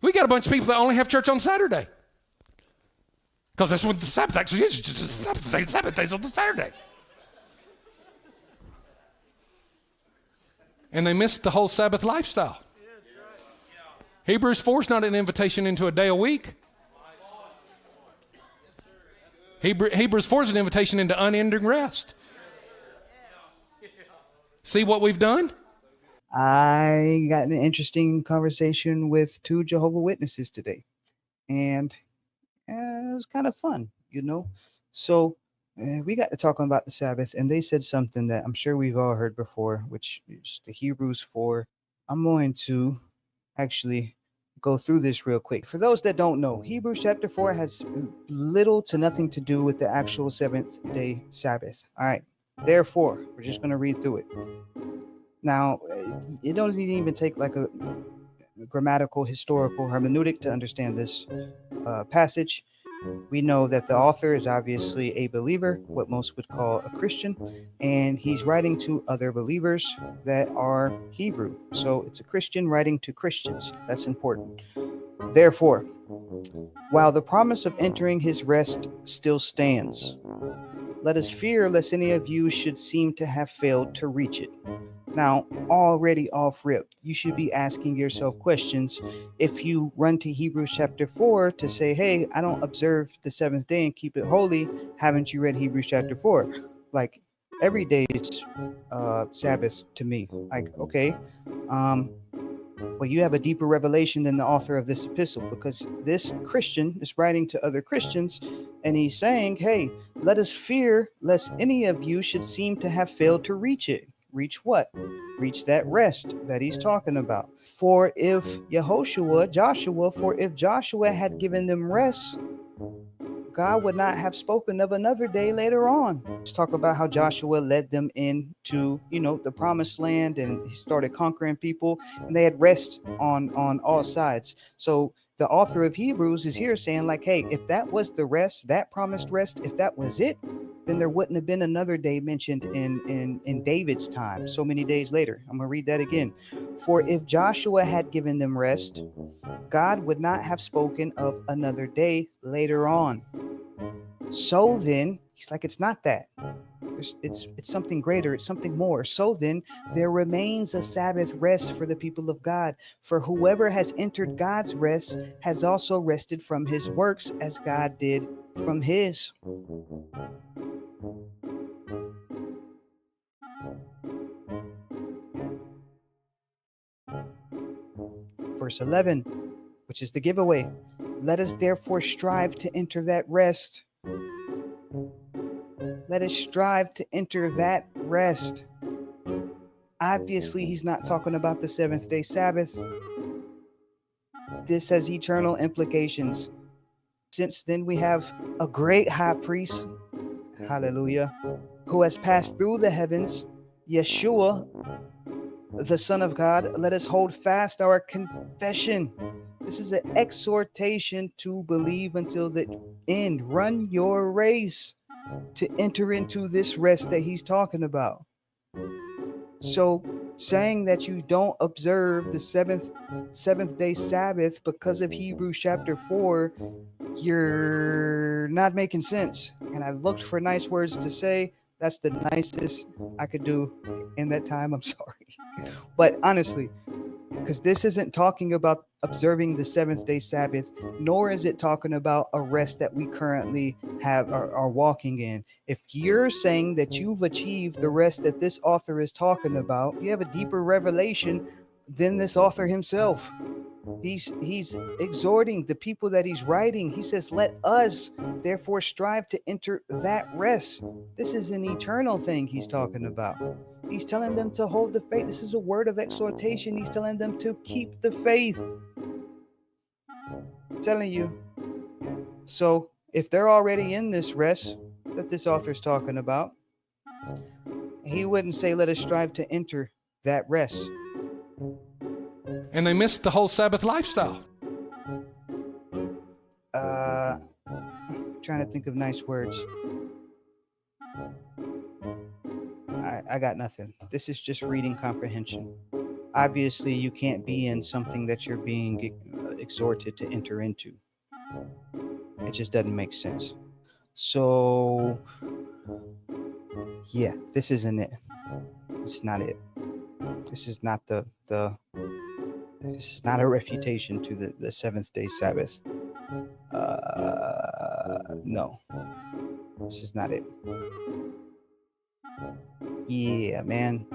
We got a bunch of people that only have church on Saturday. Because that's what the Sabbath actually is. It's just the Sabbath days on the Saturday. And they missed the whole Sabbath lifestyle. Hebrews 4 is not an invitation into a day a week. Hebrews 4 is an invitation into unending rest. See what we've done? I got an interesting conversation with 2 Jehovah Witnesses today. And it was kind of fun, you know. So we got to talking about the Sabbath, and they said something that I'm sure we've all heard before, which is the Hebrews 4. I'm going to actually go through this real quick. For those that don't know, Hebrews chapter 4 has little to nothing to do with the actual seventh-day Sabbath. All right. Therefore, we're just going to read through it. Now, it doesn't even take like a grammatical, historical hermeneutic to understand this passage. We know that the author is obviously a believer, what most would call a Christian, and he's writing to other believers that are Hebrew. So it's a Christian writing to Christians. That's important. Therefore, while the promise of entering his rest still stands, let us fear lest any of you should seem to have failed to reach it. Now, already off rip, you should be asking yourself questions. If you run to Hebrews chapter 4 to say, hey, I don't observe the seventh day and keep it holy, haven't you read Hebrews chapter 4? Like, every day is Sabbath to me. Like, okay, well, you have a deeper revelation than the author of this epistle, because this Christian is writing to other Christians, and he's saying, hey, let us fear lest any of you should seem to have failed to reach it. Reach what? Reach that rest that he's talking about. For if Joshua had given them rest, God would not have spoken of another day later on. Let's talk about how Joshua led them into, the promised land, and he started conquering people, and they had rest on all sides. So the author of Hebrews is here saying, like, hey, if that was the rest, that promised rest, if that was it, then there wouldn't have been another day mentioned in David's time so many days later. I'm going to read that again. For if Joshua had given them rest, God would not have spoken of another day later on. So then, he's like, it's not that. It's something greater. It's something more. So then, there remains a Sabbath rest for the people of God. For whoever has entered God's rest has also rested from his works as God did from his. Verse 11, which is the giveaway. Let us therefore strive to enter that rest. Let us strive to enter that rest. Obviously, he's not talking about the seventh day Sabbath. This has eternal implications. Since then, we have a great high priest, hallelujah, who has passed through the heavens, Yeshua, the Son of God. Let us hold fast our confession. This is an exhortation to believe until the end. Run your race to enter into this rest that he's talking about. So saying that you don't observe the seventh day Sabbath because of Hebrews chapter 4, you're not making sense. And I looked for nice words to say. That's the nicest I could do in that time. I'm sorry. But honestly, because this isn't talking about observing the seventh day Sabbath, nor is it talking about a rest that we currently have are walking in. If you're saying that you've achieved the rest that this author is talking about, you have a deeper revelation than this author himself. He's exhorting the people that he's writing. He says, let us therefore strive to enter that rest. This is an eternal thing he's talking about. He's telling them to hold the faith. This is a word of exhortation. He's telling them to keep the faith. I'm telling you. So if they're already in this rest that this author's talking about, he wouldn't say, let us strive to enter that rest. And they missed the whole Sabbath lifestyle. Trying to think of nice words. I got nothing. This is just reading comprehension. Obviously, you can't be in something that you're being exhorted to enter into. It just doesn't make sense. So, yeah, this isn't it. It's not it. This is not this is not a refutation to the seventh day Sabbath. No, this is not it. Yeah, man.